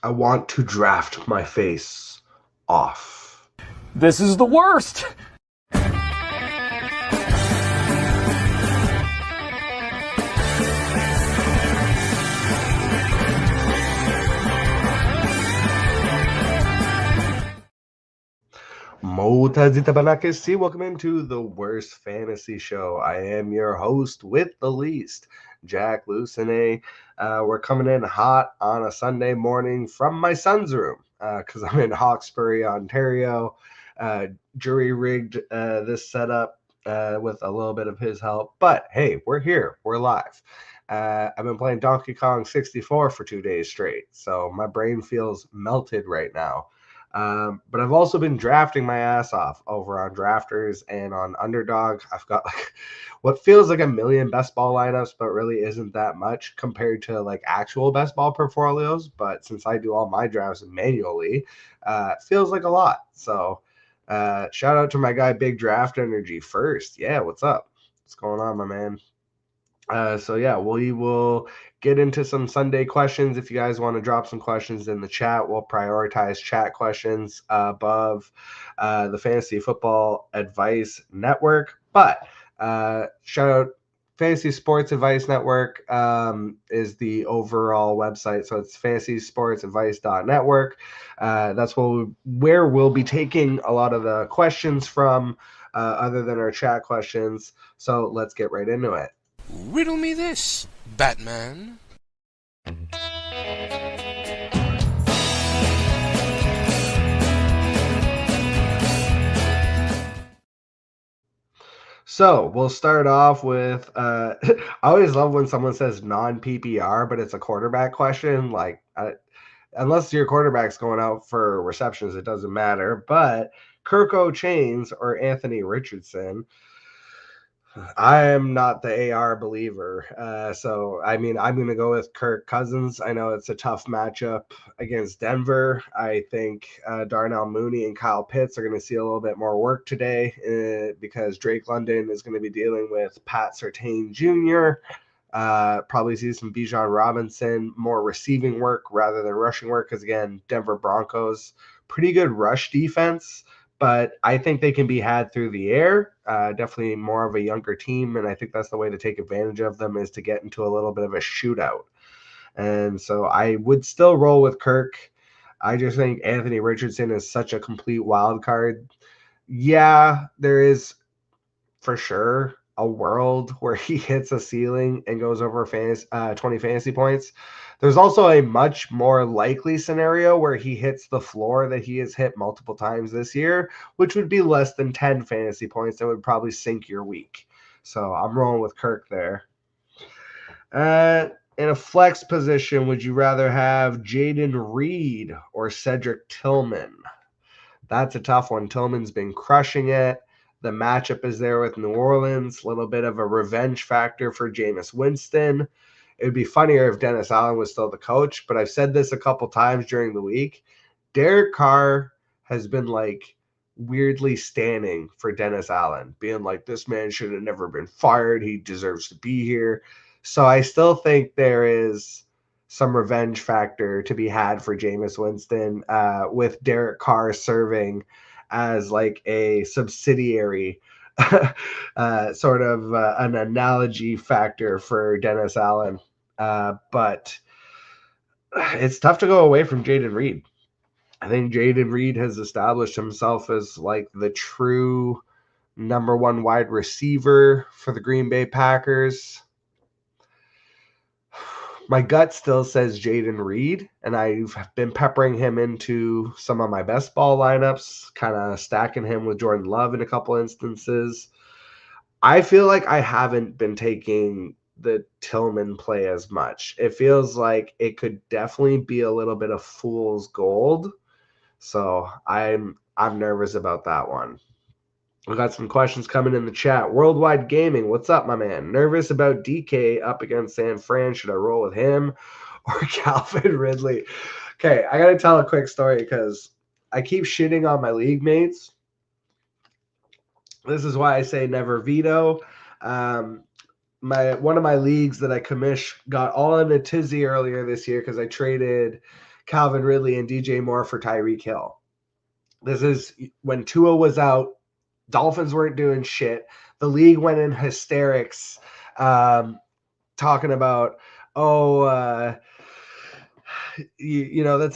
I want to draft my face off. This is the worst! Motazita Banakisi, welcome into the worst fantasy show. I am your host with the least, Jack Lucenay. We're coming in hot on a Sunday morning from my son's room because I'm in Hawkesbury, Ontario. Jury rigged this setup with a little bit of his help, but hey, we're here, we're live. I've been playing Donkey Kong 64 for 2 days straight, so my brain feels melted right now. But I've also been drafting my ass off over on Drafters and on Underdog. I've got like what feels like a million best ball lineups, but really isn't that much compared to like actual best ball portfolios. But since I do all my drafts manually, it feels like a lot. So shout out to my guy Big Draft Energy first. Yeah, what's up? What's going on, my man? So yeah, we will get into some Sunday questions. If you guys want to drop some questions in the chat, we'll prioritize chat questions above the Fantasy Football Advice Network. But shout out Fantasy Sports Advice Network is the overall website. So it's fantasysportsadvice.network. That's where we'll be taking a lot of the questions from other than our chat questions. So let's get right into it. Riddle me this, Batman. So we'll start off with I always love when someone says non-PPR, but it's a quarterback question. Like, unless your quarterback's going out for receptions, it doesn't matter. But Kirk O'Chains or Anthony Richardson, I am not the AR believer. So, I mean, I'm going to go with Kirk Cousins. I know it's a tough matchup against Denver. I think Darnell Mooney and Kyle Pitts are going to see a little bit more work today because Drake London is going to be dealing with Pat Surtain Jr. Probably see some Bijan Robinson, more receiving work rather than rushing work because, again, Denver Broncos, pretty good rush defense. But I think they can be had through the air. Definitely more of a younger team, and I think that's the way to take advantage of them is to get into a little bit of a shootout. And so I would still roll with Kirk. I just think Anthony Richardson is such a complete wild card. Yeah, there is for sure a world where he hits a ceiling and goes over 20 fantasy points. There's also a much more likely scenario where he hits the floor that he has hit multiple times this year, which would be less than 10 fantasy points that would probably sink your week. So I'm rolling with Kirk there. In a flex position, would you rather have Jaden Reed or Cedric Tillman? That's a tough one. Tillman's been crushing it. The matchup is there with New Orleans. A little bit of a revenge factor for Jameis Winston. It would be funnier if Dennis Allen was still the coach, but I've said this a couple times during the week. Derek Carr has been like weirdly standing for Dennis Allen, being like, this man should have never been fired. He deserves to be here. So I still think there is some revenge factor to be had for Jameis Winston with Derek Carr serving as like a subsidiary sort of an analogy factor for Dennis Allen. But it's tough to go away from Jaden Reed. I think Jaden Reed has established himself as like the true number one wide receiver for the Green Bay Packers. My gut still says Jaden Reed, and I've been peppering him into some of my best ball lineups, kind of stacking him with Jordan Love in a couple instances. I feel like I haven't been taking the Tillman play as much. It feels like it could definitely be a little bit of fool's gold. So I'm nervous about that one. We got some questions coming in the chat. Worldwide Gaming, what's up, my man? Nervous about DK up against San Fran. Should I roll with him or Calvin Ridley? Okay, I got to tell a quick story because I keep shitting on my league mates. This is why I say never veto. One of my leagues that I commish got all in a tizzy earlier this year because I traded Calvin Ridley and DJ Moore for Tyreek Hill. This is when Tua was out. Dolphins weren't doing shit. The league went in hysterics, talking about, that's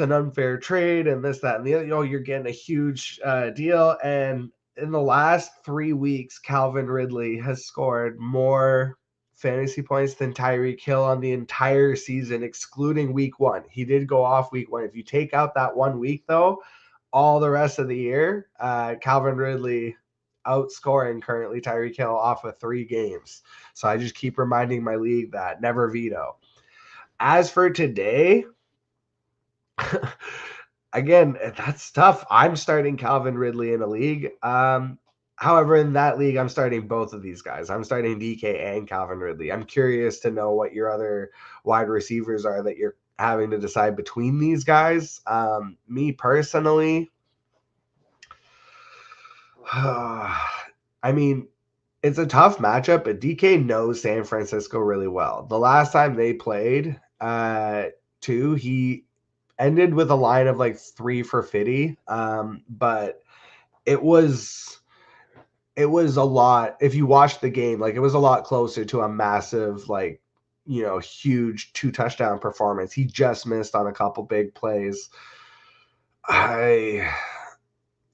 an unfair trade and this, that, and the other. You're getting a huge deal. And in the last 3 weeks, Calvin Ridley has scored more fantasy points than Tyreek Hill on the entire season, excluding week 1. He did go off week 1. If you take out that 1 week, though, all the rest of the year, Calvin Ridley outscoring currently Tyreek Hill off of 3 games. So I just keep reminding my league that never veto. As for today, again, that's tough. I'm starting Calvin Ridley in a league. However, in that league, I'm starting both of these guys. I'm starting DK and Calvin Ridley. I'm curious to know what your other wide receivers are that you're having to decide between these guys. Me personally, I mean, it's a tough matchup, but DK knows San Francisco really well. The last time they played, too, he ended with a line of like 3 for 50. But it was a lot. If you watch the game, like, it was a lot closer to a massive, like, huge 2 touchdown performance. He just missed on a couple big plays.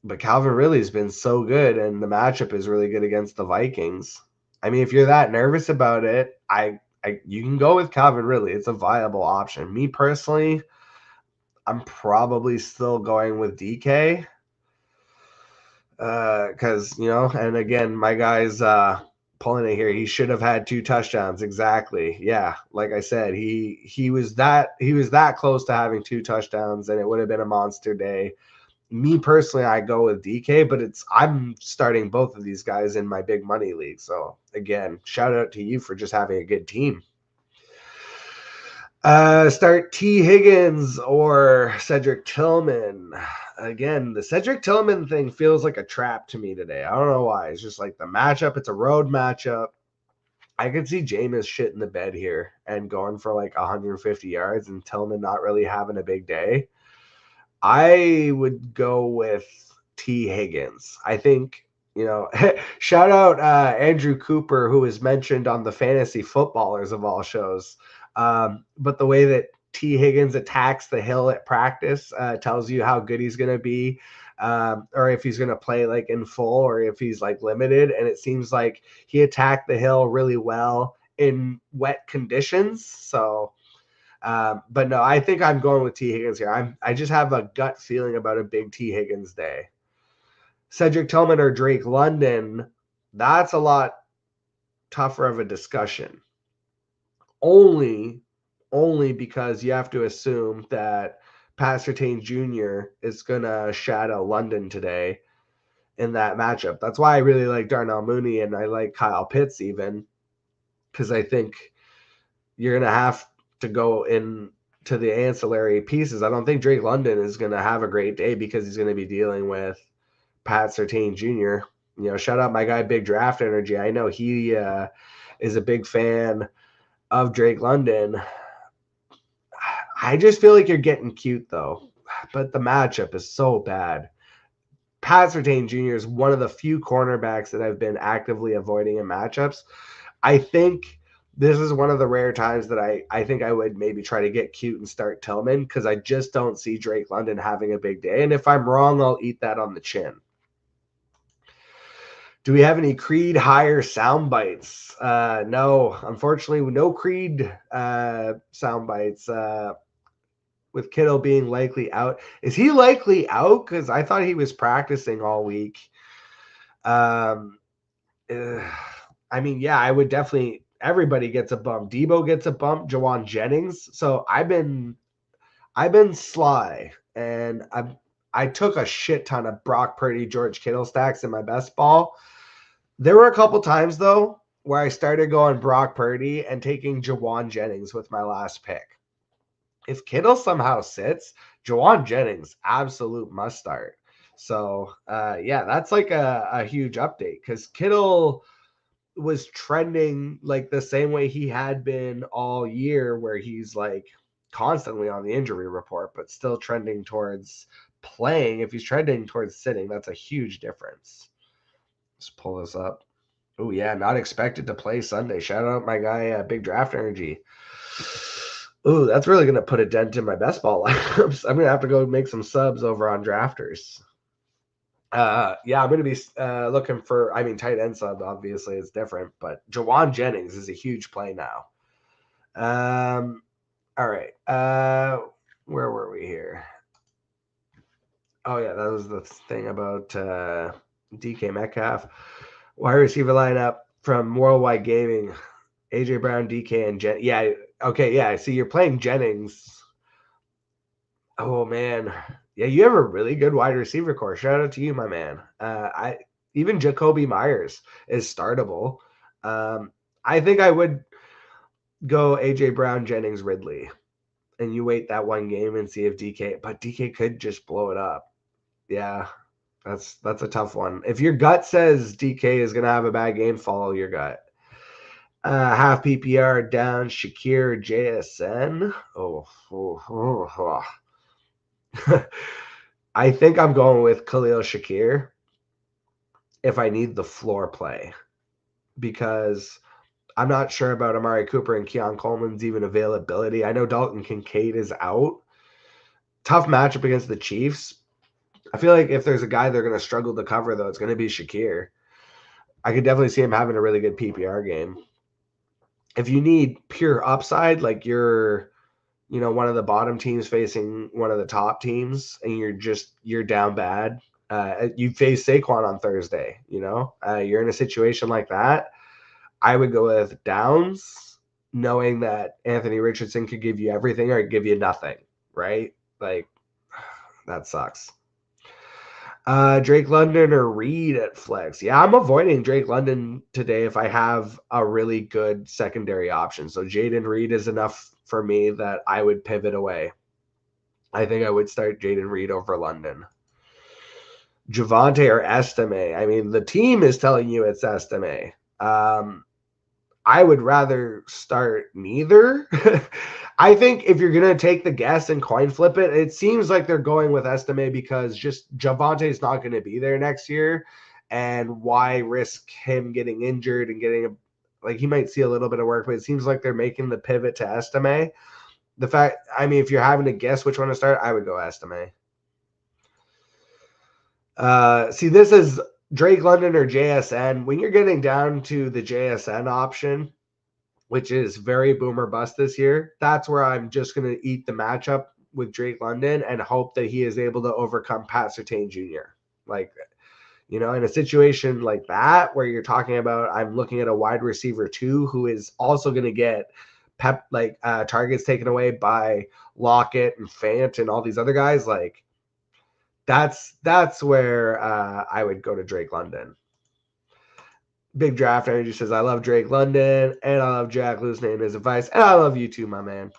But Calvin Ridley's been so good, and the matchup is really good against the Vikings. I mean, if you're that nervous about it, you can go with Calvin Ridley. It's a viable option. Me personally, I'm probably still going with DK. Because, and again, my guy's pulling it here. He should have had 2 touchdowns. Exactly. Yeah. Like I said, he was that close to having 2 touchdowns, and it would have been a monster day. Me personally, I go with DK, but I'm starting both of these guys in my big money league. So again, shout out to you for just having a good team. Start T. Higgins or Cedric Tillman. Again, the Cedric Tillman thing feels like a trap to me today. I don't know why. It's just like the matchup. It's a road matchup. I could see Jameis shit in the bed here and going for like 150 yards and Tillman not really having a big day. I would go with T. Higgins. I think, shout out Andrew Cooper, who is mentioned on the Fantasy Footballers of all shows. But the way that T. Higgins attacks the hill at practice tells you how good he's going to be, or if he's going to play like in full or if he's like limited. And it seems like he attacked the hill really well in wet conditions. So, but no, I think I'm going with T. Higgins here. I just have a gut feeling about a big T. Higgins day. Cedric Tillman or Drake London, that's a lot tougher of a discussion. Only because you have to assume that Pat Surtain Jr. is going to shadow London today in that matchup. That's why I really like Darnell Mooney and I like Kyle Pitts even, because I think you're going to have to go into the ancillary pieces. I don't think Drake London is going to have a great day because he's going to be dealing with Pat Surtain Jr. Shout out my guy, Big Draft Energy. I know he is a big fan of Drake London. I just feel like you're getting cute, though. But the matchup is so bad. Pat Surtain Jr. is one of the few cornerbacks that I've been actively avoiding in matchups. I think this is one of the rare times that I think I would maybe try to get cute and start Tillman because I just don't see Drake London having a big day. And if I'm wrong, I'll eat that on the chin. Do we have any Creed higher sound bites? No, unfortunately, no Creed sound bites. With Kittle being likely out. Is he likely out? Because I thought he was practicing all week. I mean, yeah, I would definitely. Everybody gets a bump. Debo gets a bump. Jawan Jennings. So I've been sly, and I took a shit ton of Brock Purdy, George Kittle stacks in my best ball. There were a couple times though where I started going Brock Purdy and taking Jawan Jennings with my last pick. If Kittle somehow sits, Jawan Jennings absolute must start. So yeah, that's like a huge update because Kittle was trending like the same way he had been all year, where he's like constantly on the injury report, but still trending towards playing. If he's trending towards sitting, that's a huge difference. Let's pull this up. Oh, yeah, not expected to play Sunday. Shout out my guy, Big Draft Energy. Ooh, that's really going to put a dent in my best ball lineups. I'm going to have to go make some subs over on Drafters. Yeah, I'm going to be looking for, tight end sub, obviously, it's different, but Jawan Jennings is a huge play now. All right. Where were we here? Oh, yeah, that was the thing about DK Metcalf. Wide receiver lineup from Worldwide Gaming. AJ Brown, DK, and Jen. Yeah, okay, yeah. See, you're playing Jennings. Oh man, yeah, you have a really good wide receiver core. Shout out to you, my man. Even Jacoby Myers is startable. I think I would go AJ Brown, Jennings, Ridley, and you wait that one game and see if DK. But DK could just blow it up. Yeah, that's a tough one. If your gut says DK is gonna have a bad game, follow your gut. Half PPR down Shakir JSN. Oh. I think I'm going with Khalil Shakir if I need the floor play, because I'm not sure about Amari Cooper and Keon Coleman's even availability. I know Dalton Kincaid is out. Tough matchup against the Chiefs. I feel like if there's a guy they're going to struggle to cover, though, it's going to be Shakir. I could definitely see him having a really good PPR game. If you need pure upside, like you're one of the bottom teams facing one of the top teams, and you're down bad. You face Saquon on Thursday. You're in a situation like that. I would go with Downs, knowing that Anthony Richardson could give you everything or give you nothing, right? Like, that sucks. Drake London or Reed at flex. Yeah, I'm avoiding Drake London today if I have a really good secondary option. So Jaden Reed is enough for me that I would pivot away. I think I would start Jaden Reed over London. Javonte or Estime. The team is telling you it's Estime. I would rather start neither. I think if you're going to take the guess and coin flip it, it seems like they're going with Estime because just Javonte's not going to be there next year. And why risk him getting injured and getting he might see a little bit of work, but it seems like they're making the pivot to Estime. The fact, if you're having to guess which one to start, I would go Estime. See, this is Drake London or JSN. When you're getting down to the JSN option, which is very boomer bust this year, that's where I'm just going to eat the matchup with Drake London and hope that he is able to overcome Pat Surtain Jr. In a situation like that where you're talking about, I'm looking at a wide receiver too, who is also going to get targets taken away by Lockett and Fant and all these other guys. That's where I would go to Drake London. Big Draft Energy says, I love Drake London, and I love Jack Lucenay and his advice, and I love you too, my man.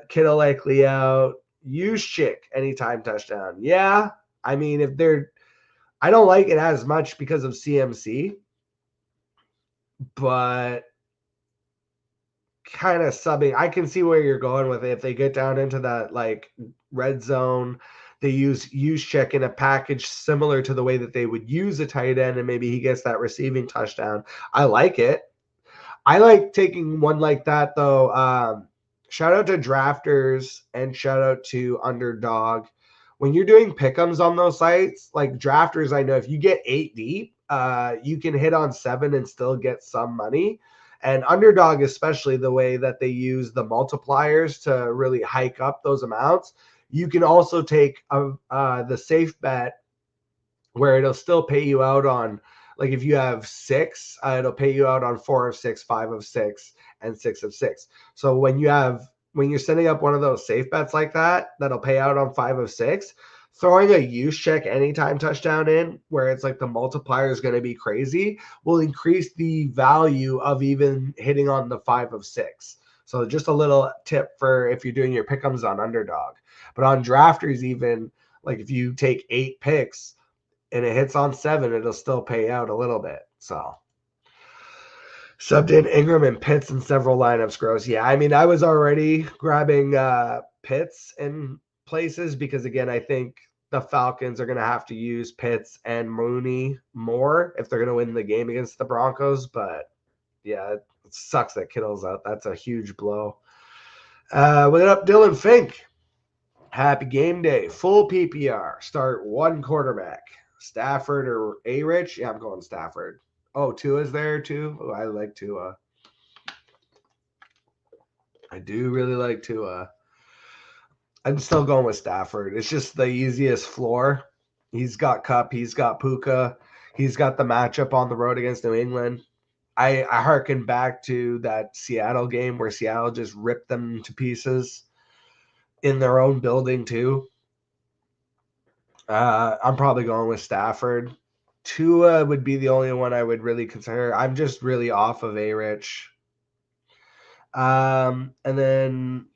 Kittle likely out. Use Chick anytime touchdown. Yeah, if they're – I don't like it as much because of CMC, but kind of subbing. I can see where you're going with it. If they get down into that, red zone – they use check in a package similar to the way that they would use a tight end, and maybe he gets that receiving touchdown. I like it. I like taking one like that, though. Shout out to Drafters and shout out to Underdog. When you're doing pick'ems on those sites, like Drafters, I know if you get 8 deep, you can hit on 7 and still get some money. And Underdog, especially the way that they use the multipliers to really hike up those amounts. You can also take the safe bet where it'll still pay you out on, if you have 6, it'll pay you out on 4 of 6, 5 of 6, and 6 of 6. So when you're setting up one of those safe bets like that, that'll pay out on 5 of 6, throwing a use check anytime touchdown in, where it's the multiplier is going to be crazy, will increase the value of even hitting on the 5 of 6. So just a little tip for if you're doing your pick'ems on Underdog. But on Drafters, even if you take 8 picks and it hits on 7, it'll still pay out a little bit. So Subbed in Ingram and Pitts in several lineups. Gross. Yeah, I mean, I was already grabbing Pitts in places because, again, I think the Falcons are going to have to use Pitts and Mooney more if they're going to win the game against the Broncos. But, yeah, it sucks that Kittle's out. That's a huge blow. What up, Dylan Fink? Happy game day. Full PPR. Start one quarterback. Stafford or A-Rich? Yeah, I'm going Stafford. Oh, Tua's there too? Oh, I like Tua. I do really like Tua. I'm still going with Stafford. It's just the easiest floor. He's got Cup. He's got Puka. He's got the matchup on the road against New England. I harken back to that Seattle game where Seattle just ripped them to pieces in their own building too. I'm probably going with Stafford. Tua would be the only one I would really consider. I'm just really off of A-Rich. And then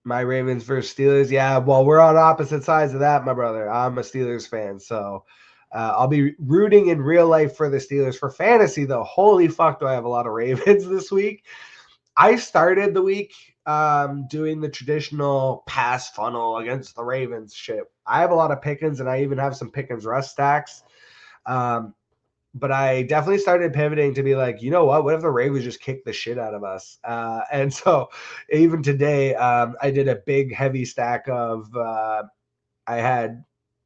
my Ravens versus Steelers. Yeah, well, we're on opposite sides of that, my brother. I'm a Steelers fan, so I'll be rooting in real life for the Steelers. For fantasy, though, holy fuck, do I have a lot of Ravens this week. I started the week doing the traditional pass funnel against the Ravens shit. I have a lot of Pickens, and I even have some Pickens rust stacks. But I definitely started pivoting to be like, you know what if the Ravens just kick the shit out of us? And so even today, I did a big, heavy stack of I had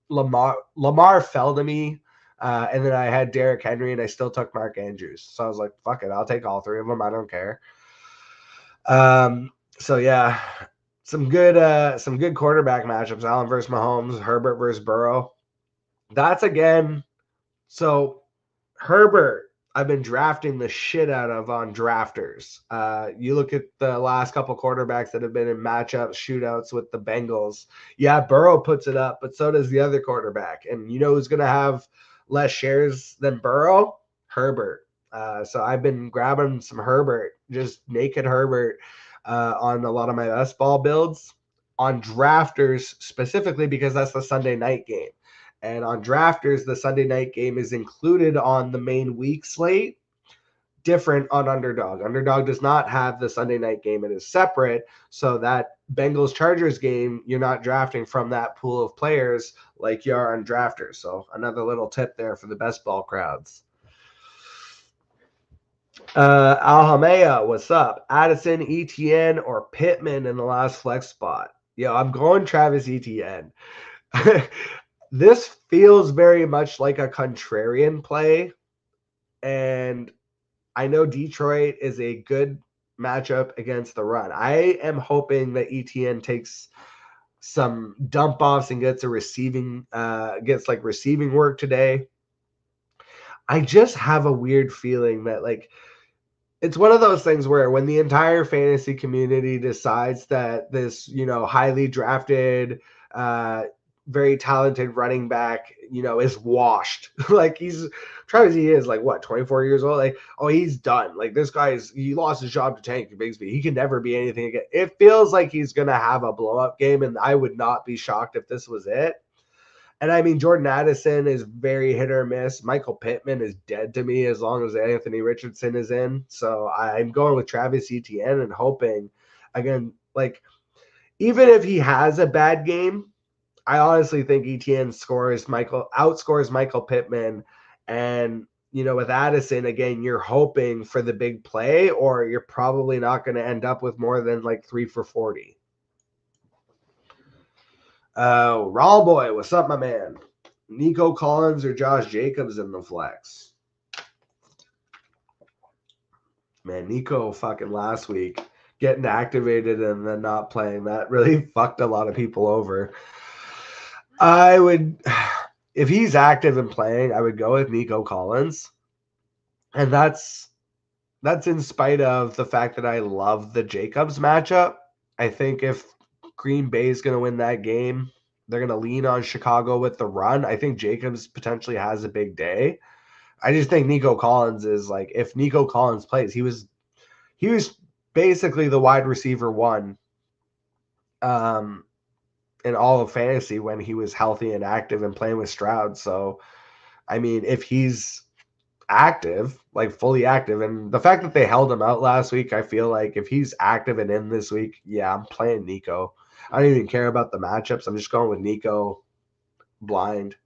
Lamar fell to me, and then I had Derrick Henry, and I still took Mark Andrews. So I was like, fuck it, I'll take all three of them. I don't care. So yeah, some good quarterback matchups. Allen versus Mahomes, Herbert versus Burrow. That's again. So Herbert, I've been drafting the shit out of on drafters. You look at the last couple quarterbacks that have been in matchups, shootouts with the Bengals. Yeah, Burrow puts it up, but so does the other quarterback. And you know who's going to have less shares than Burrow? Herbert. So I've been grabbing some Herbert, just naked Herbert on a lot of my best ball builds. On drafters specifically because that's the Sunday night game. And on drafters, the Sunday night game is included on the main week slate, different on Underdog. Underdog does not have the Sunday night game. It is separate. So that Bengals-Chargers game, you're not drafting from that pool of players like you are on drafters. So another little tip there for the best ball crowds. Alhamea, what's up? Addison, Etienne, or Pittman in the last flex spot? Yo, I'm going Travis Etienne. This feels very much like a contrarian play, and I know Detroit is a good matchup against the run. I am hoping that ETN takes some dump offs and gets receiving work today. I just have a weird feeling that it's one of those things where when the entire fantasy community decides that this, highly drafted, very talented running back, is washed. Travis, he is 24 years old. He's done. This he lost his job to Tank Bigsby. He can never be anything again. It feels like he's going to have a blow up game, and I would not be shocked if this was it. And I mean, Jordan Addison is very hit or miss. Michael Pittman is dead to me as long as Anthony Richardson is in. So I'm going with Travis Etienne and hoping, again, even if he has a bad game, I honestly think Etienne outscores Michael Pittman. And, with Addison, again, you're hoping for the big play, or you're probably not going to end up with more than 3 for 40. Raw Boy, what's up, my man? Nico Collins or Josh Jacobs in the flex? Man, Nico fucking last week getting activated and then not playing, that really fucked a lot of people over. I would, if he's active and playing, I would go with Nico Collins. And that's in spite of the fact that I love the Jacobs matchup. I think if Green Bay is going to win that game, they're going to lean on Chicago with the run. I think Jacobs potentially has a big day. I just think Nico Collins is if Nico Collins plays, he was basically the wide receiver one in all of fantasy when he was healthy and active and playing with Stroud. So, I mean, if he's active, like fully active. And the fact that they held him out last week, I feel like if he's active and in this week, yeah, I'm playing Nico. I don't even care about the matchups. I'm just going with Nico blind.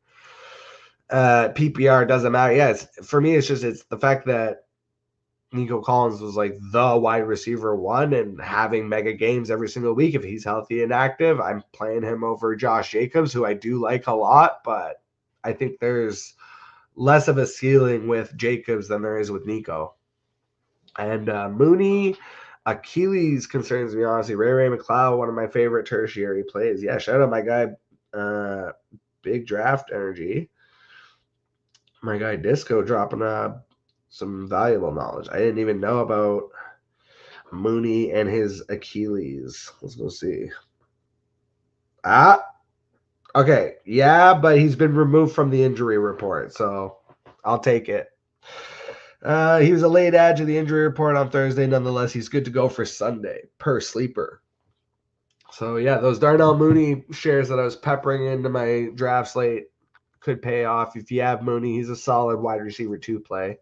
PPR doesn't matter. Yeah, for me, it's the fact that Nico Collins was like the wide receiver one and having mega games every single week. If he's healthy and active, I'm playing him over Josh Jacobs, who I do like a lot, but I think there's less of a ceiling with Jacobs than there is with Nico. And Mooney, Achilles concerns me, honestly. Ray McLeod, one of my favorite tertiary plays. Yeah, shout out my guy, Big Draft Energy. My guy Disco dropping some valuable knowledge. I didn't even know about Mooney and his Achilles. Let's go see. Okay. Yeah, but he's been removed from the injury report, so I'll take it. He was a late add to the injury report on Thursday. Nonetheless, he's good to go for Sunday per sleeper. So, yeah, those Darnell Mooney shares that I was peppering into my draft slate could pay off. If you have Mooney, he's a solid wide receiver 2 play.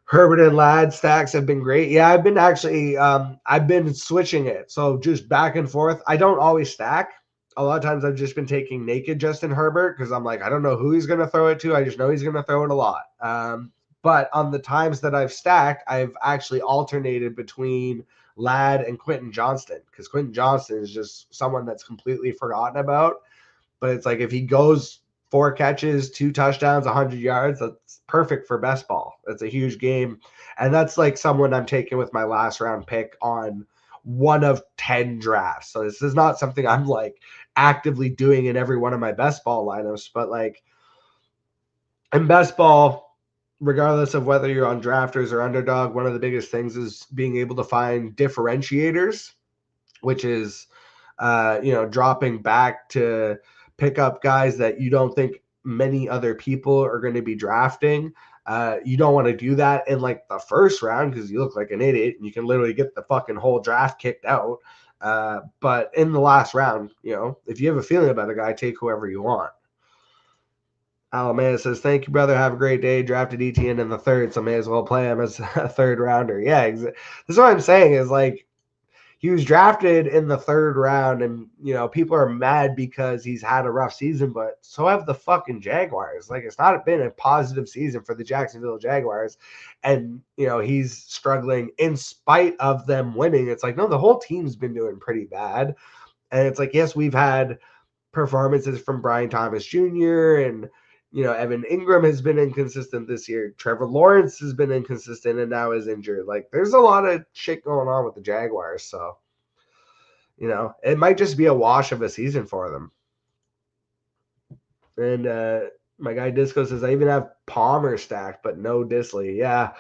Herbert and Ladd stacks have been great. Yeah, I've been actually I've been switching it. So just back and forth. I don't always stack. A lot of times I've just been taking naked Justin Herbert because I'm like, I don't know who he's going to throw it to. I just know he's going to throw it a lot. But on the times that I've stacked, I've actually alternated between Ladd and Quentin Johnston because Quentin Johnston is just someone that's completely forgotten about. But it's like if he goes 4 catches, 2 touchdowns, 100 yards, that's perfect for best ball. That's a huge game. And that's like someone I'm taking with my last round pick on 1 of 10 drafts. So this is not something I'm like actively doing in every one of my best ball lineups, but like in best ball, regardless of whether you're on drafters or underdog, one of the biggest things is being able to find differentiators, which is dropping back to pick up guys that you don't think many other people are going to be drafting. You don't want to do that in like the first round because you look like an idiot and you can literally get the fucking whole draft kicked out. But in the last round, if you have a feeling about a guy, take whoever you want. Alameda says, thank you, brother. Have a great day. Drafted ETN in the 3rd, so may as well play him as a 3rd rounder. Yeah, this is what I'm saying is like, he was drafted in the 3rd round, and people are mad because he's had a rough season, but so have the fucking Jaguars. Like, it's not been a positive season for the Jacksonville Jaguars, and he's struggling in spite of them winning. It's like, no, the whole team's been doing pretty bad, and it's like, yes, we've had performances from Brian Thomas Jr. and Evan Ingram has been inconsistent this year. Trevor Lawrence has been inconsistent and now is injured. Like, there's a lot of shit going on with the Jaguars. So, it might just be a wash of a season for them. And my guy Disco says, I even have Palmer stacked, but no Disley. Yeah.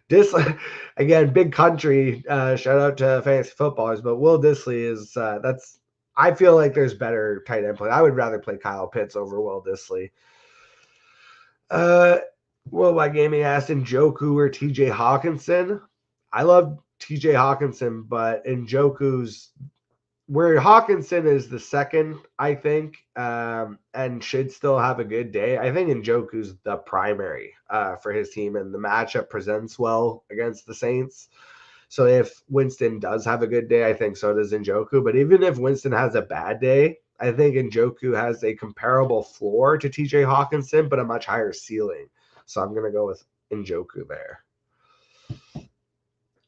Disley, again, big country. Shout out to fantasy footballers, but Will Disley is, I feel like there's better tight end play. I would rather play Kyle Pitts over Will Disley. Worldwide Gaming asked Njoku or TJ Hawkinson. I love TJ Hawkinson, but Njoku's where Hawkinson is the second, I think, and should still have a good day. I think Njoku's the primary for his team, and the matchup presents well against the Saints. So if Winston does have a good day, I think so does Njoku. But even if Winston has a bad day, I think Njoku has a comparable floor to TJ Hawkinson, but a much higher ceiling. So I'm going to go with Njoku there.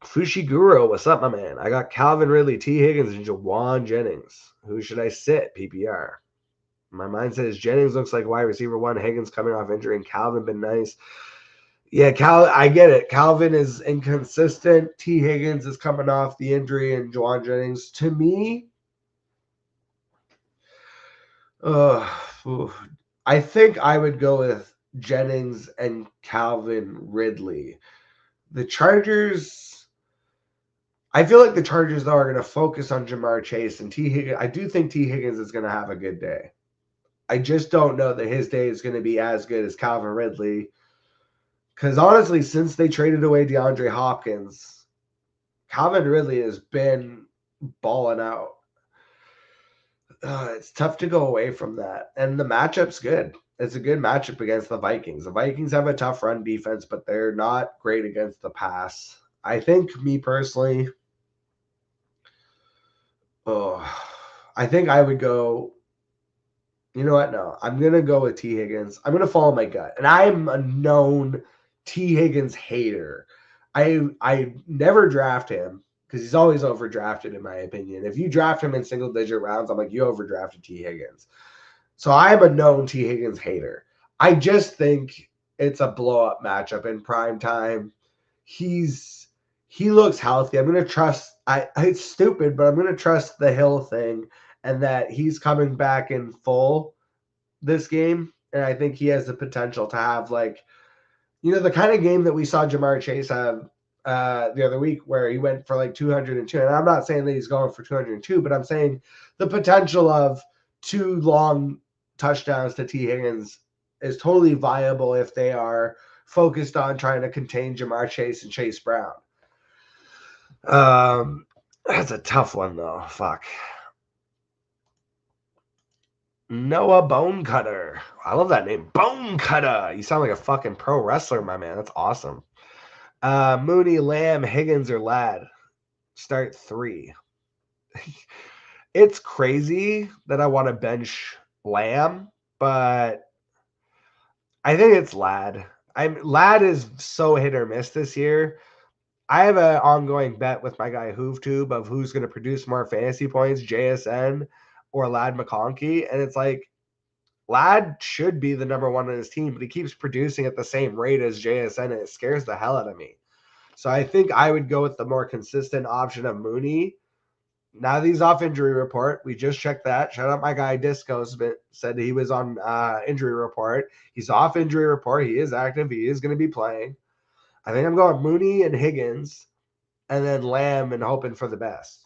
Fushiguro, what's up, my man? I got Calvin Ridley, T. Higgins, and Jawan Jennings. Who should I sit? PPR. My mind says Jennings looks like wide receiver 1. Higgins coming off injury, and Calvin been nice. Yeah, I get it. Calvin is inconsistent. T. Higgins is coming off the injury, and Jawan Jennings, to me, I think I would go with Jennings and Calvin Ridley. The Chargers, I feel like the Chargers, though, are going to focus on Jamar Chase and T. Higgins. I do think T. Higgins is going to have a good day. I just don't know that his day is going to be as good as Calvin Ridley. Because honestly, since they traded away DeAndre Hopkins, Calvin Ridley has been balling out. It's tough to go away from that. And the matchup's good. it's a good matchup against the Vikings. The Vikings have a tough run defense, but they're not great against the pass. I think, me personally, I think I would go. You know what? No, I'm gonna go with T. Higgins. I'm gonna follow my gut, and I'm a known T. Higgins hater. I never draft him because he's always overdrafted, in my opinion. If you draft him in single digit rounds, I'm like, you overdrafted T. Higgins. So I'm a known T. Higgins hater. I just think it's a blow up matchup in prime time. He looks healthy. I'm gonna trust. It's stupid, but I'm gonna trust the Hill thing and that he's coming back in full this game. And I think he has the potential to have the kind of game that we saw Jamar Chase have the other week where he went for like 202. And I'm not saying that he's going for 202, but I'm saying the potential of 2 long touchdowns to T. Higgins is totally viable if they are focused on trying to contain Jamar Chase and Chase Brown. That's a tough one though. Fuck. Noah Bonecutter. I love that name. Bonecutter. You sound like a fucking pro wrestler, my man. That's awesome. Mooney, Lamb, Higgins, or Ladd. Start 3. It's crazy that I want to bench Lamb, but I think it's Ladd. Ladd is so hit or miss this year. I have an ongoing bet with my guy HoofTube of who's going to produce more fantasy points, JSN or Ladd McConkey. And it's like, Ladd should be the number 1 on his team, but he keeps producing at the same rate as JSN, and it scares the hell out of me. So I think I would go with the more consistent option of Mooney. Now that he's off injury report, we just checked that. Shout out my guy Disco said he was on injury report. He's off injury report. He is active. He is going to be playing. I think I'm going Mooney and Higgins, and then Lamb and hoping for the best.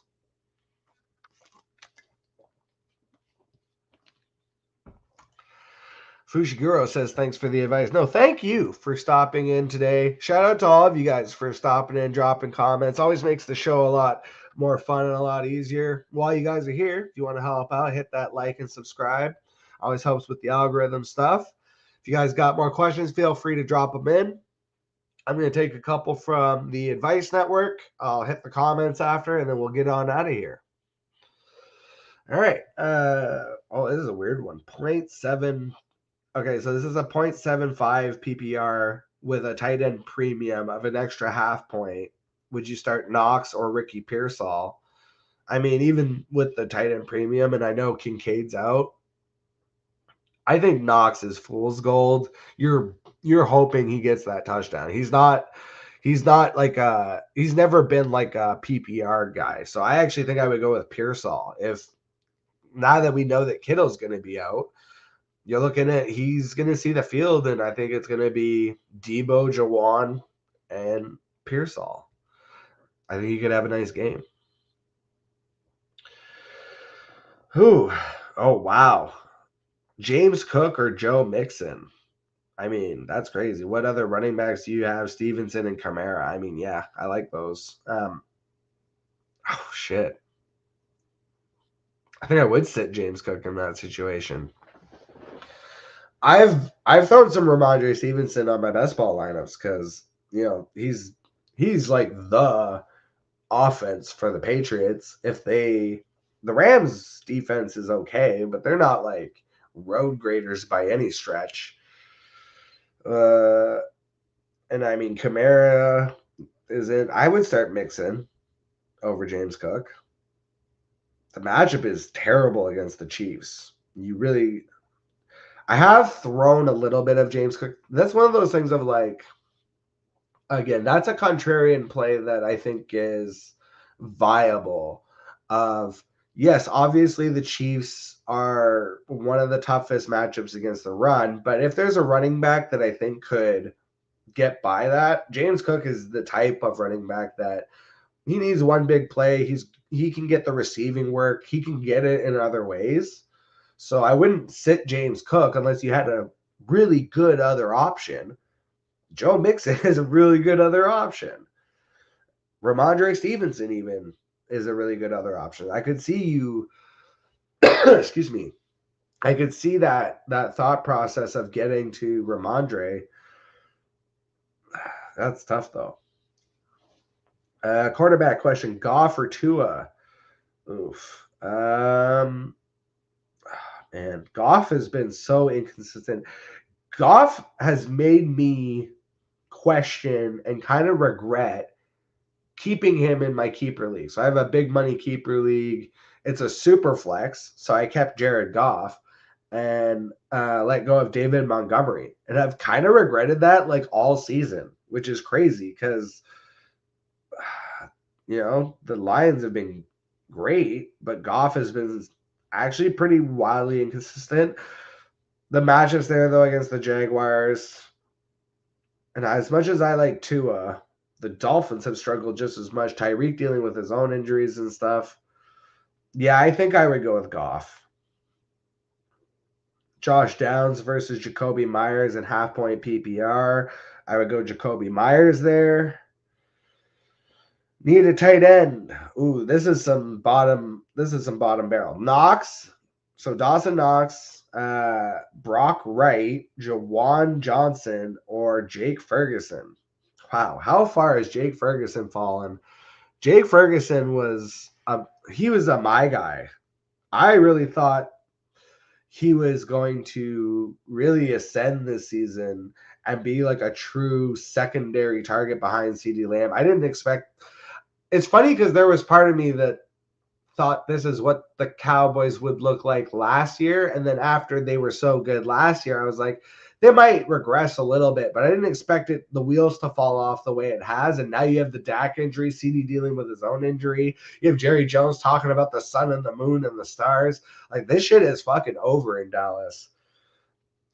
Fushiguro says, thanks for the advice. No, thank you for stopping in today. Shout out to all of you guys for stopping in, dropping comments. Always makes the show a lot more fun and a lot easier. While you guys are here, if you want to help out, hit that like and subscribe. Always helps with the algorithm stuff. If you guys got more questions, feel free to drop them in. I'm going to take a couple from the Advice Network. I'll hit the comments after, and then we'll get on out of here. All right. This is a weird one. 0.7. Okay, so this is a 0.75 PPR with a tight end premium of an extra half point. Would you start Knox or Ricky Pearsall? I mean, even with the tight end premium, and I know Kincaid's out, I think Knox is fool's gold. You're hoping he gets that touchdown. He's never been like a PPR guy. So I actually think I would go with Pearsall. If now that we know that Kittle's going to be out, you're looking at he's going to see the field, and I think it's going to be Debo, Jawan, and Pearsall. I think he could have a nice game. Oh, wow. James Cook or Joe Mixon? I mean, that's crazy. What other running backs do you have? Stevenson and Kamara. I mean, yeah, I like those. Shit. I think I would sit James Cook in that situation. I've thrown some Ramondre Stevenson on my best ball lineups because he's like the offense for the Patriots. The Rams defense is okay, but they're not like road graders by any stretch. And I mean, Kamara is it. I would start Mixon over James Cook. The matchup is terrible against the Chiefs. I have thrown a little bit of James Cook. That's one of those things of like, again, that's a contrarian play that I think is viable. Yes, obviously the Chiefs are one of the toughest matchups against the run, but if there's a running back that I think could get by that, James Cook is the type of running back that he needs one big play. He can get the receiving work. He can get it in other ways. So I wouldn't sit James Cook unless you had a really good other option. Joe Mixon is a really good other option. Ramondre Stevenson even is a really good other option. I could see you, excuse me, I could see that thought process of getting to Ramondre. That's tough though. Quarterback question: Goff or Tua? Oof. Man, Goff has been so inconsistent. Goff has made me question and kind of regret keeping him in my keeper league. So I have a big money keeper league. It's a super flex, so I kept Jared Goff and let go of David Montgomery, and I've kind of regretted that like all season, which is crazy because the Lions have been great, but Goff has been actually pretty wildly inconsistent. The matchups there though against the Jaguars, and as much as I like Tua, the Dolphins have struggled just as much. Tyreek dealing with his own injuries and stuff. Yeah, I think I would go with Goff. Josh Downs versus Jacoby Myers in half point PPR. I would go Jacoby Myers there. Need a tight end. Ooh, this is some bottom barrel. Knox. So Dawson Knox, Brock Wright, Jawan Johnson, or Jake Ferguson. Wow, how far has Jake Ferguson fallen? Jake Ferguson was a my guy. I really thought he was going to really ascend this season and be like a true secondary target behind CeeDee Lamb. I didn't expect. It's funny because there was part of me that thought this is what the Cowboys would look like last year, and then after they were so good last year, I was like, they might regress a little bit, but I didn't expect the wheels to fall off the way it has. And now you have the Dak injury, CD dealing with his own injury. You have Jerry Jones talking about the sun and the moon and the stars. Like, this shit is fucking over in Dallas.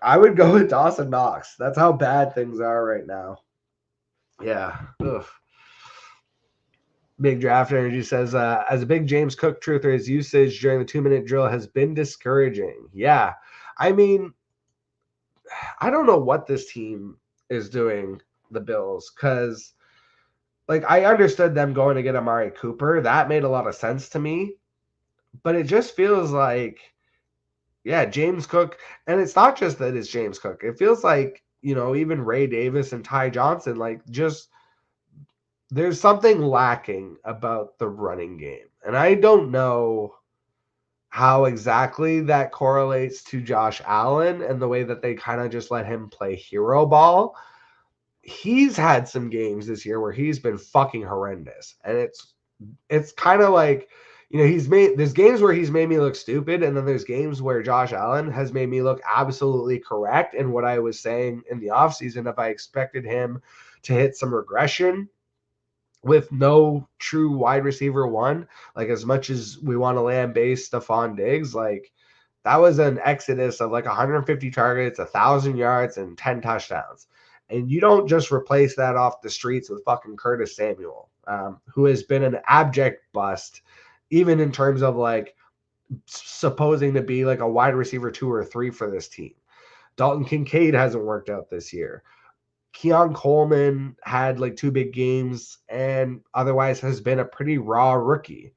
I would go with Dawson Knox. That's how bad things are right now. Yeah. Ugh. Big Draft Energy says, as a big James Cook truther, his usage during the 2-minute drill has been discouraging. Yeah. I mean, I don't know what this team is doing, the Bills, because like I understood them going to get Amari Cooper. That made a lot of sense to me. But it just feels like, yeah, James Cook, and it's not just that it's James Cook. It feels like, even Ray Davis and Ty Johnson, like just there's something lacking about the running game. And I don't know how exactly that correlates to Josh Allen and the way that they kind of just let him play hero ball. He's had some games this year where he's been fucking horrendous. And it's kind of like, there's games where he's made me look stupid, and then there's games where Josh Allen has made me look absolutely correct in what I was saying in the offseason. If I expected him to hit some regression with no true wide receiver one, like as much as we want to land base Stephon Diggs, like that was an exodus of like 150 targets, 1,000 yards, and 10 touchdowns. And you don't just replace that off the streets with fucking Curtis Samuel, who has been an abject bust, even in terms of like supposing to be like a wide receiver 2 or 3 for this team. Dalton Kincaid hasn't worked out this year. Keon Coleman had like 2 big games and otherwise has been a pretty raw rookie.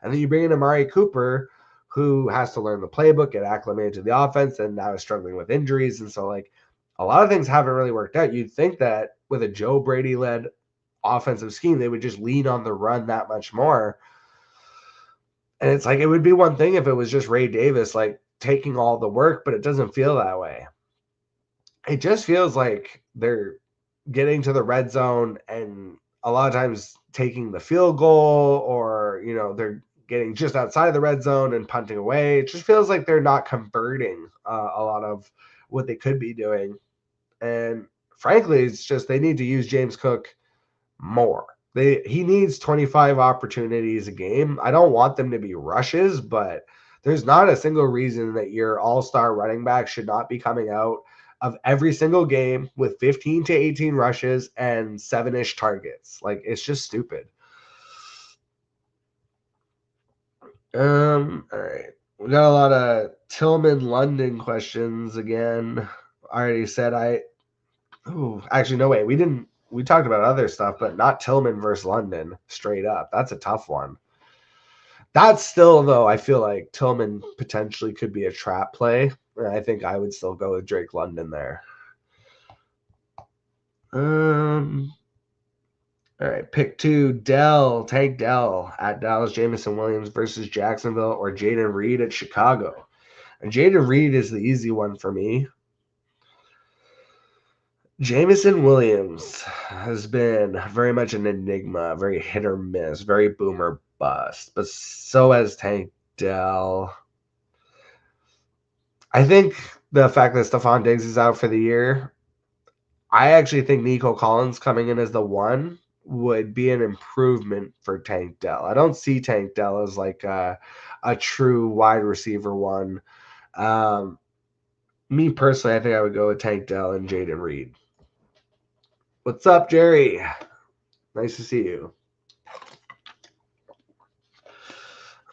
And then you bring in Amari Cooper, who has to learn the playbook, get acclimated to the offense, and now is struggling with injuries. And so, like, a lot of things haven't really worked out. You'd think that with a Joe Brady-led offensive scheme, they would just lean on the run that much more. And it's like, it would be one thing if it was just Ray Davis, like, taking all the work, but it doesn't feel that way. It just feels like they're getting to the red zone and a lot of times taking the field goal, or they're getting just outside of the red zone and punting away. It just feels like they're not converting a lot of what they could be doing. And frankly, it's just they need to use James Cook more. He needs 25 opportunities a game. I don't want them to be rushes, but there's not a single reason that your all-star running back should not be coming out of every single game with 15 to 18 rushes and 7-ish targets. Like, it's just stupid. All right. We got a lot of Tillman London questions again. I already said actually, no way. We talked about other stuff, but not Tillman versus London straight up. That's a tough one. That's still, though, I feel like Tillman potentially could be a trap play. I think I would still go with Drake London there. All right, pick 2, Tank Dell at Dallas, Jamison Williams versus Jacksonville, or Jaden Reed at Chicago. And Jaden Reed is the easy one for me. Jamison Williams has been very much an enigma, very hit or miss, very boomer bust, but so has Tank Dell. I think the fact that Stephon Diggs is out for the year, I actually think Nico Collins coming in as the one would be an improvement for Tank Dell. I don't see Tank Dell as like a true wide receiver one. Me personally, I think I would go with Tank Dell and Jaden Reed. What's up, Jerry? Nice to see you.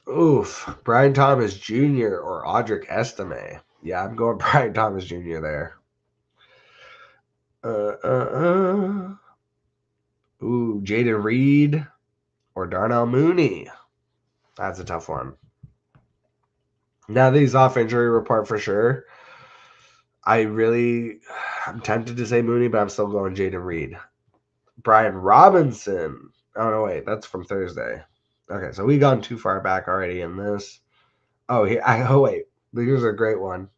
Oof. Brian Thomas Jr. or Audric Estime. Yeah, I'm going Brian Thomas Jr. there. Ooh, Jaden Reed or Darnell Mooney. That's a tough one. Now that he's off injury report for sure, I'm tempted to say Mooney, but I'm still going Jaden Reed. Brian Robinson. Oh, no, wait. That's from Thursday. Okay, so we've gone too far back already in this. Oh, wait. Here's a great one.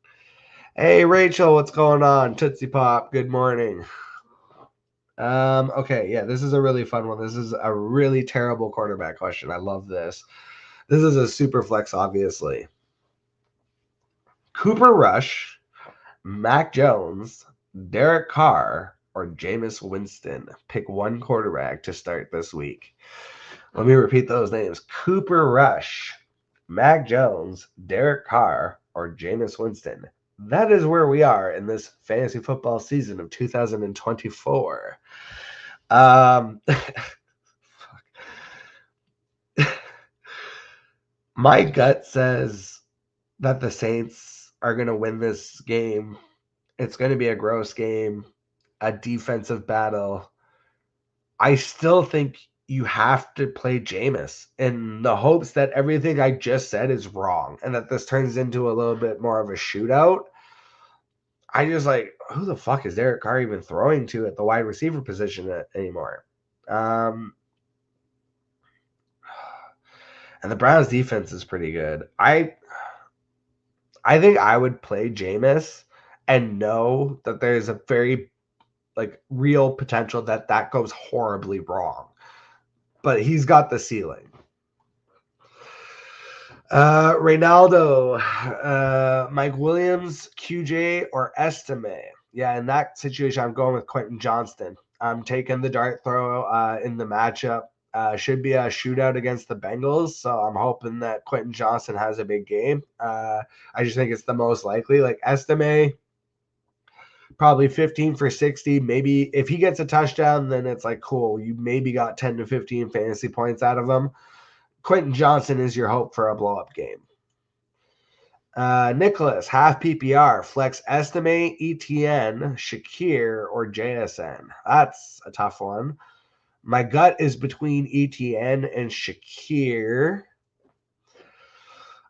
Hey, Rachel, what's going on? Tootsie Pop, good morning. Okay, yeah, this is a really fun one. This is a really terrible quarterback question. I love this. This is a super flex, obviously. Cooper Rush, Mac Jones, Derek Carr, or Jameis Winston. Pick one quarterback to start this week. Let me repeat those names. Cooper Rush, Mac Jones, Derek Carr, or Jameis Winston. That is where we are in this fantasy football season of 2024. My gut says that the Saints are going to win this game. It's going to be a gross game, a defensive battle. I still think you have to play Jameis in the hopes that everything I just said is wrong and that this turns into a little bit more of a shootout. I just who the fuck is Derek Carr even throwing to at the wide receiver position anymore? And the Browns defense is pretty good. I think I would play Jameis and know that there's a very real potential that goes horribly wrong. But he's got the ceiling. Reynaldo, Mike Williams, QJ, or Estime. Yeah, in that situation, I'm going with Quentin Johnston. I'm taking the dart throw in the matchup. Should be a shootout against the Bengals, so I'm hoping that Quentin Johnston has a big game. I just think it's the most likely. Estime, probably 15 for 60. Maybe if he gets a touchdown, then it's cool. You maybe got 10 to 15 fantasy points out of him. Quentin Johnston is your hope for a blow-up game. Nicholas, half PPR, flex Estime, ETN, Shakir, or JSN. That's a tough one. My gut is between ETN and Shakir.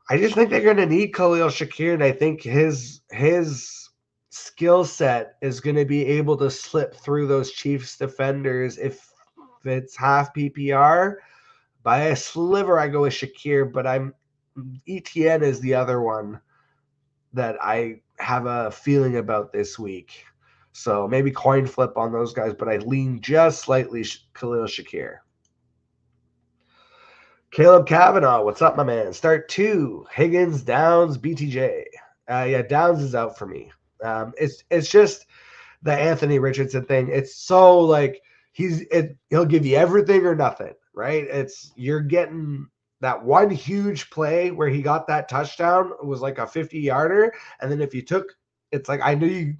I just think they're going to need Khalil Shakir, and I think his skill set is going to be able to slip through those Chiefs defenders if it's half PPR. By a sliver, I go with Shakir, but ETN is the other one that I have a feeling about this week. So maybe coin flip on those guys, but I lean just slightly Khalil Shakir. Caleb Kavanaugh, what's up, my man? Start 2, Higgins, Downs, BTJ. Yeah, Downs is out for me. It's just the Anthony Richardson thing. It's so he'll give you everything or nothing, right? You're getting that one huge play where he got that touchdown. It was like a 50-yarder, and then if you took, it's I knew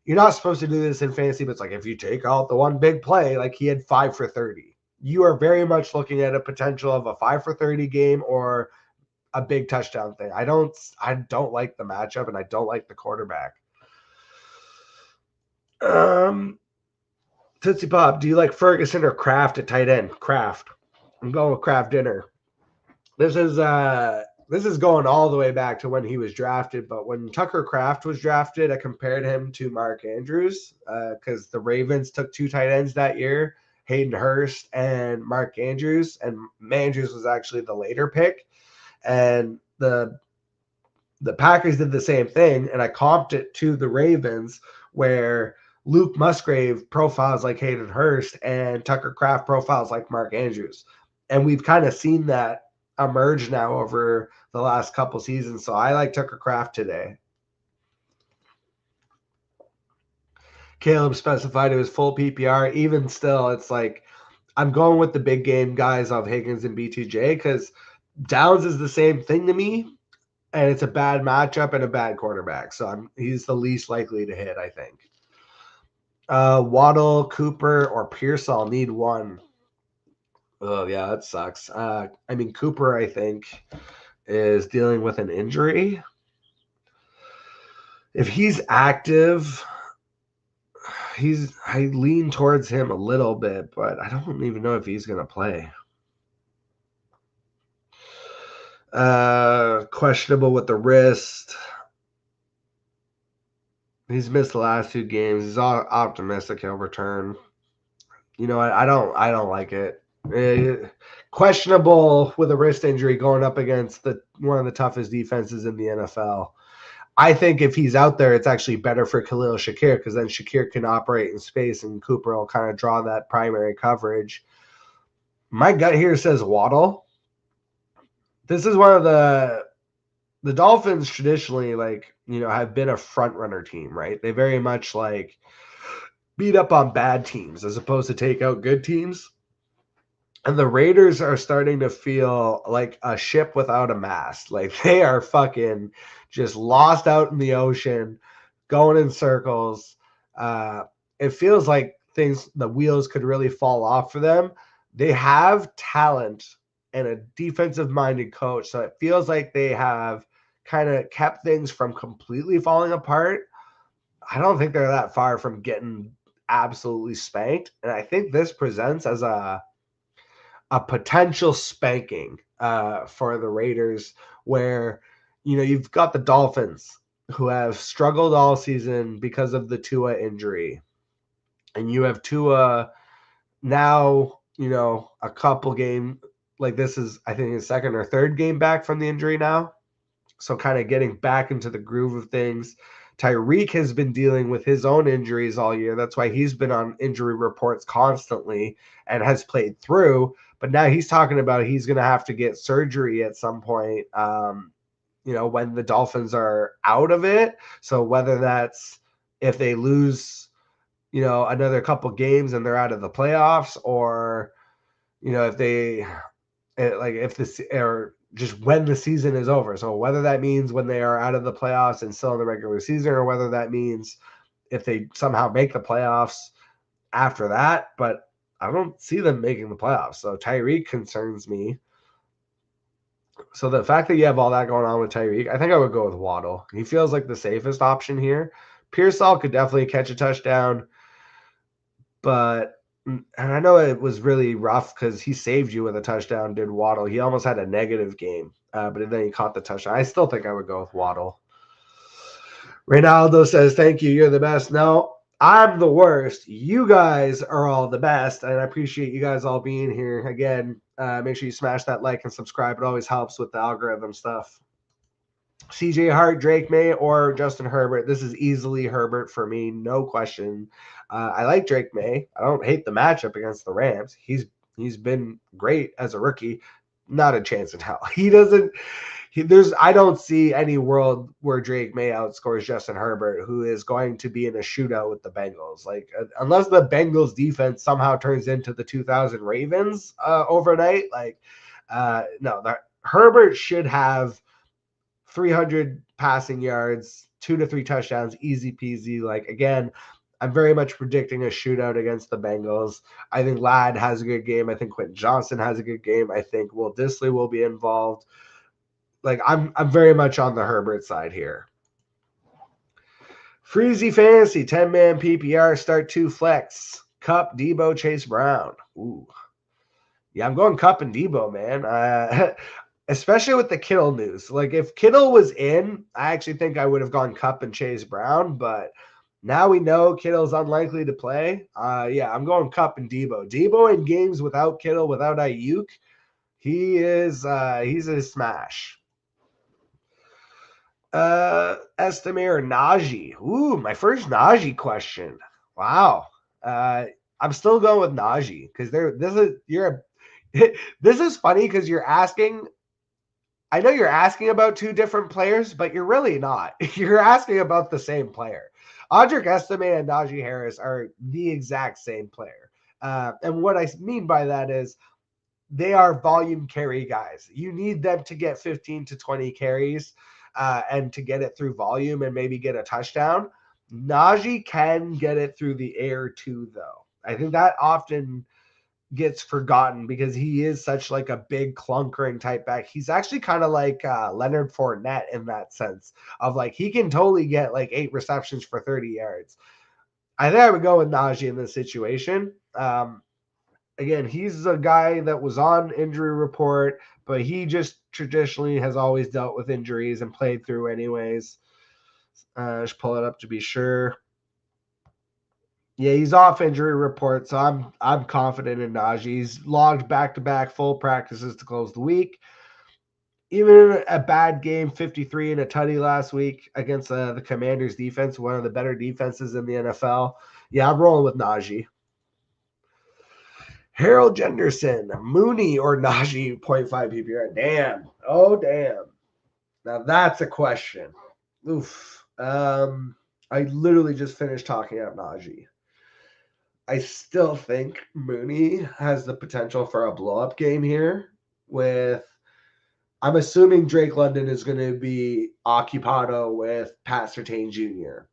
you're not supposed to do this in fantasy, but it's if you take out the one big play, he had 5 for 30. You are very much looking at a potential of a 5 for 30 game or a big touchdown thing. I don't like the matchup, and I don't like the quarterback. Tootsie Pop, do you like Ferguson or Kraft at tight end? Kraft. I'm going with Kraft dinner. This is going all the way back to when he was drafted, but when Tucker Kraft was drafted, I compared him to Mark Andrews because the Ravens took 2 tight ends that year, Hayden Hurst and Mark Andrews, and Andrews was actually the later pick, and the Packers did the same thing, and I comped it to the Ravens where Luke Musgrave profiles like Hayden Hurst and Tucker Kraft profiles like Mark Andrews. And we've kind of seen that emerge now over the last couple seasons. So I like Tucker Kraft today. Caleb specified it was full PPR. Even still, it's like I'm going with the big game guys of Higgins and BTJ because Downs is the same thing to me, and it's a bad matchup and a bad quarterback. So he's the least likely to hit, I think. Waddle, Cooper, or Pierce, I'll need one. Oh, yeah, that sucks. Cooper, I think, is dealing with an injury. If he's active, I lean towards him a little bit, but I don't even know if he's going to play. Questionable with the wrist. He's missed the last 2 games. He's optimistic he'll return. You know, I don't like it. Questionable with a wrist injury going up against one of the toughest defenses in the NFL. I think if he's out there, it's actually better for Khalil Shakir because then Shakir can operate in space and Cooper will kind of draw that primary coverage. My gut here says Waddle. This is one of the Dolphins traditionally, have been a front runner team, right? They very much beat up on bad teams as opposed to take out good teams. And the Raiders are starting to feel like a ship without a mast. Like they are fucking just lost out in the ocean, going in circles. It feels like the wheels could really fall off for them. They have talent and a defensive-minded coach, so it feels like they have kind of kept things from completely falling apart. I don't think they're that far from getting absolutely spanked, and I think this presents as a potential spanking for the Raiders where, you've got the Dolphins who have struggled all season because of the Tua injury. And you have Tua now, a couple game, this is, I think, his second or third game back from the injury now. So kind of getting back into the groove of things. Tyreek has been dealing with his own injuries all year. That's why he's been on injury reports constantly and has played through. But now he's talking about he's going to have to get surgery at some point, when the Dolphins are out of it. So whether that's if they lose, another couple games and they're out of the playoffs, or, if they if this or just when the season is over. So whether that means when they are out of the playoffs and still in the regular season, or whether that means if they somehow make the playoffs after that, but I don't see them making the playoffs. So Tyreek concerns me. So the fact that you have all that going on with Tyreek, I think I would go with Waddle. He feels like the safest option here. Pearsall could definitely catch a touchdown, and I know it was really rough because he saved you with a touchdown, did Waddle. He almost had a negative game, but then he caught the touchdown. I still think I would go with Waddle. Reynaldo says, thank you. You're the best. No, I'm the worst. You guys are all the best, and I appreciate you guys all being here. Again, make sure you smash that like and subscribe. It always helps with the algorithm stuff. CJ Hart, Drake May, or Justin Herbert. This is easily Herbert for me, no question. I like Drake May. I don't hate the matchup against the Rams. He's been great as a rookie. Not a chance in hell. I don't see any world where Drake May outscores Justin Herbert, who is going to be in a shootout with the Bengals. Unless the Bengals defense somehow turns into the 2000 Ravens overnight, no, Herbert should have 300 passing yards, 2 to 3 touchdowns, easy peasy. Again, I'm very much predicting a shootout against the Bengals. I think Ladd has a good game. I think Quentin Johnson has a good game. I think Will Dissly will be involved. I'm very much on the Herbert side here. Freezy Fantasy, 10-man PPR, start 2 flex. Cup, Debo, Chase Brown. Ooh. Yeah, I'm going Cup and Debo, man. especially with the Kittle news. Like if Kittle was in, I actually think I would have gone Kupp and Chase Brown, but now we know Kittle's unlikely to play. Yeah, I'm going Kupp and Debo. Debo in games without Kittle, without Ayuk, he's a smash. Estime or Najee? Ooh, my first Najee question. Wow. I'm still going with Najee because this is funny because you're asking. I know you're asking about two different players, but you're really not. You're asking about the same player. Audric Estime and Najee Harris are the exact same player. And what I mean by that is they are volume carry guys. You need them to get 15 to 20 carries and to get it through volume and maybe get a touchdown. Najee can get it through the air too, though. I think that often gets forgotten because he is such like a big clunkering type back. He's actually kind of like Leonard Fournette in that sense of like he can totally get like 8 receptions for 30 yards. I think I would go with Najee in this situation. Again, he's a guy that was on injury report, but he just traditionally has always dealt with injuries and played through anyways. Just pull it up to be sure. Yeah, he's off injury report, so I'm confident in Najee. He's logged back-to-back full practices to close the week. Even in a bad game, 53 and a tutty last week against the Commanders defense, one of the better defenses in the NFL. Yeah, I'm rolling with Najee. Harold Jenderson, Mooney or Najee, 0.5 PPR. Damn. Oh, damn. Now that's a question. Oof. I literally just finished talking about Najee. I still think Mooney has the potential for a blow-up game here with I'm assuming Drake London is going to be occupado with Pat Surtain Jr.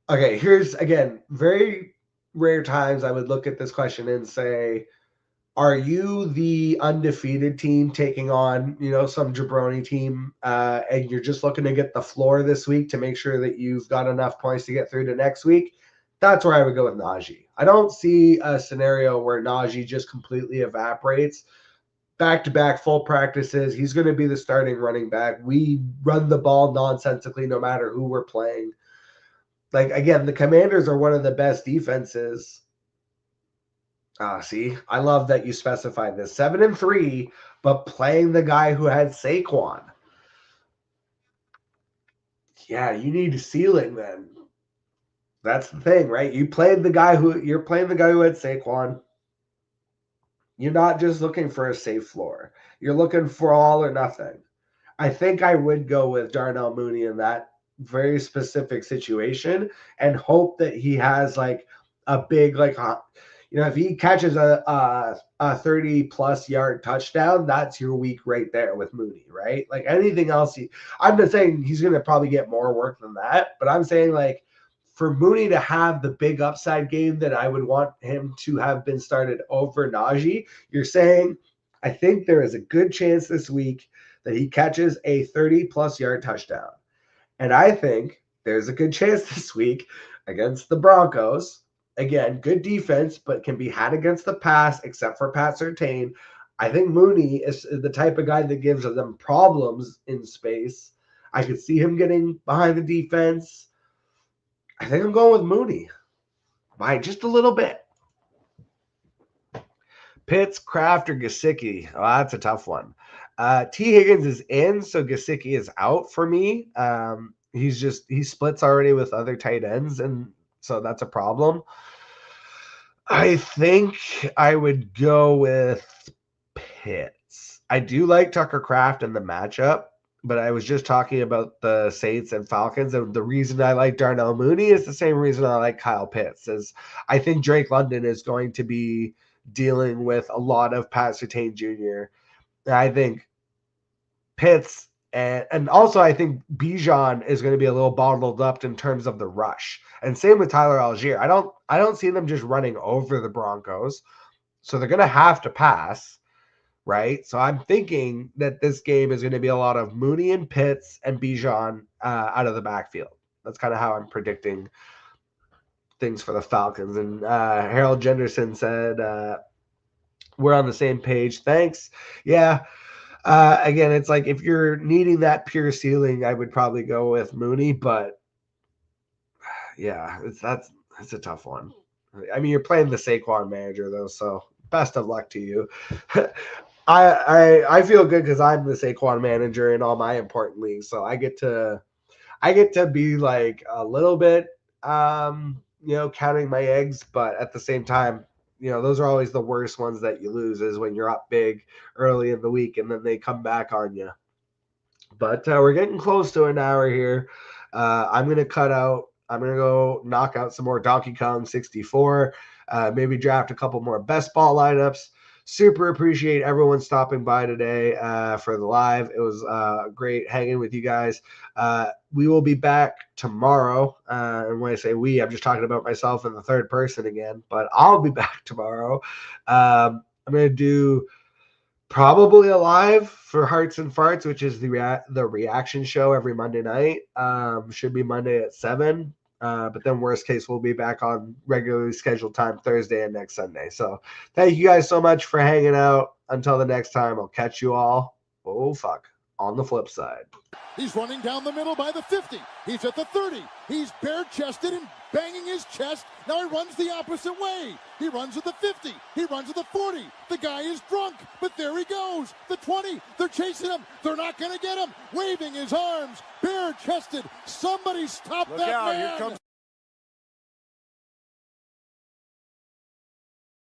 Okay, here's again, very rare times I would look at this question and say, are you the undefeated team taking on, some jabroni team, and you're just looking to get the floor this week to make sure that you've got enough points to get through to next week? That's where I would go with Najee. I don't see a scenario where Najee just completely evaporates. Back-to-back full practices. He's going to be the starting running back. We run the ball nonsensically no matter who we're playing. Like, again, the Commanders are one of the best defenses. See, I love that you specified this. 7-3, but playing the guy who had Saquon. Yeah, you need a ceiling then. That's the thing, right? You're playing the guy who had Saquon. You're not just looking for a safe floor. You're looking for all or nothing. I think I would go with Darnell Mooney in that very specific situation and hope that he has like a big if he catches a 30 plus yard touchdown, that's your week right there with Mooney, right? Like anything else, I'm not saying he's going to probably get more work than that, but I'm saying like for Mooney to have the big upside game that I would want him to have been started over Najee, you're saying I think there is a good chance this week that he catches a 30 plus yard touchdown. And I think there's a good chance this week against the Broncos. Again, good defense, but can be had against the pass, except for Pat Surtain. I think Mooney is the type of guy that gives them problems in space. I could see him getting behind the defense. I think I'm going with Mooney by just a little bit. Pitts, Kraft, or Gesicki? Oh, that's a tough one. T. Higgins is in, so Gesicki is out for me. He splits already with other tight ends, and so that's a problem. I think I would go with Pitts. I do like Tucker Kraft in the matchup, but I was just talking about the Saints and Falcons, and the reason I like Darnell Mooney is the same reason I like Kyle Pitts. Is I think Drake London is going to be dealing with a lot of Pat Surtain Jr. And I think Pitts and also I think Bijan is going to be a little bottled up in terms of the rush. And same with Tyler Algier. I don't see them just running over the Broncos. So they're going to have to pass, right? So I'm thinking that this game is going to be a lot of Mooney and Pitts and Bijan out of the backfield. That's kind of how I'm predicting things for the Falcons. And Harold Jenderson said we're on the same page. Thanks. Yeah. Again, it's like if you're needing that pure ceiling, I would probably go with Mooney, but yeah, it's a tough one. I mean, you're playing the Saquon manager though, so best of luck to you. I feel good because I'm the Saquon manager in all my important leagues, so I get to be like a little bit counting my eggs, but at the same time, those are always the worst ones that you lose is when you're up big early in the week and then they come back on you. But we're getting close to an hour here. I'm going to cut out. I'm going to go knock out some more Donkey Kong 64, maybe draft a couple more best ball lineups. Super appreciate everyone stopping by today for the live. It was great hanging with you guys. We will be back tomorrow. And when I say we, I'm just talking about myself in the third person again, but I'll be back tomorrow. I'm going to do probably a live for Hearts and Farts, which is the reaction show every Monday night. Should be Monday at 7. But then worst case, we'll be back on regularly scheduled time Thursday and next Sunday. So thank you guys so much for hanging out. Until the next time, I'll catch you all. Oh, fuck. On the flip side. He's running down the middle by the 50. He's at the 30. He's bare-chested and banging his chest. Now he runs the opposite way. He runs at the 50. He runs at the 40. The guy is drunk, but there he goes. The 20. They're chasing him. They're not going to get him. Waving his arms, bare-chested. Somebody stop that man. Here comes